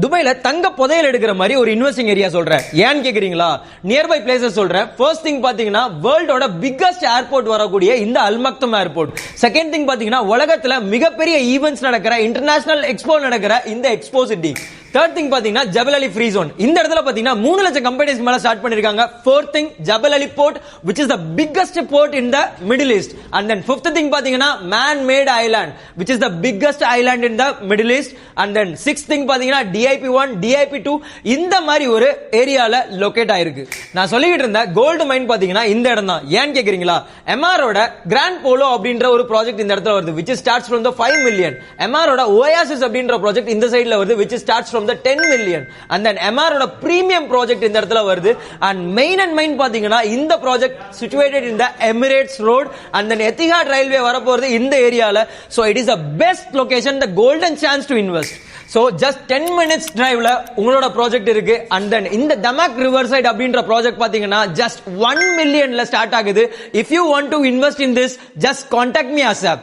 துபாயில தங்க புதையல் எடுக்கிற மாதிரி ஒரு இன்வெஸ்டிங் ஏரியா சொல்றேன். ஏன்னு கேக்குறீங்களா? நியர்பை பிளேசஸ் சொல்றேன். ஃபர்ஸ்ட் திங் பாத்தீங்கன்னா வேர்ல்டோட பிக்கஸ்ட் ஏர்போர்ட் வரக்கூடிய இந்த அல் மக்தம் ஏர்போர்ட். செகண்ட் திங் பாத்தீங்கன்னா உலகத்துல மிகப்பெரிய ஈவென்ட்ஸ் நடக்கிற இன்டர்நேஷனல் எக்ஸ்போ நடக்கிற இந்த எக்ஸ்போ சிட்டி. தேர்ட் திங் பாத்தீங்கன்னா ஜபல் அலி ஃப்ரீ ஜோன். இந்த இடத்துல பாத்தீங்கன்னா 3 லட்சம் கம்பெனிஸ் மேல ஸ்டார்ட் பண்ணிருக்காங்க. ஃபோர்த் திங் ஜபல் அலி board which is the biggest port in the Middle East. And then fifth thing பாத்தீங்கன்னா man made island which is the biggest island in the Middle East. And then sixth thing பாத்தீங்கன்னா DIP1 DIP2 இந்த மாதிரி ஒரு ஏரியால locate ஆயிருக்கு. நான் சொல்லிட்டு இருந்த கோல்டு மைன் பாத்தீங்கன்னா இந்த இடம் தான். ஏன்னு கேக்குறீங்களா? எம்ஆரோட கிராண்ட் போலோ அப்படின்ற ஒரு ப்ராஜெக்ட் இந்த இடத்துல வருது which starts from the 5 million. எம்ஆரோட oasis அப்படின்ற ப்ராஜெக்ட் இந்த சைடுல வருது which starts from the 10 million. And then MR ஓட பிரீமியம் ப்ராஜெக்ட் இந்த இடத்துல வருது. And main பாத்தீங்கன்னா இந்த project situated in the Emirates Road. And then Etihad Railway வர போறது இந்த ஏரியால. So it is the best location, the golden chance to invest. So just 10 minutes driveல உங்களோட ப்ராஜெக்ட் இருக்கு. And then இந்த தமாக் ரிவர்சைட் அப்படின்ற ப்ராஜெக்ட் பாத்தீங்கன்னா just 1 millionல ஸ்டார்ட் ஆகுது. If you want to invest in this, just contact me ASAP.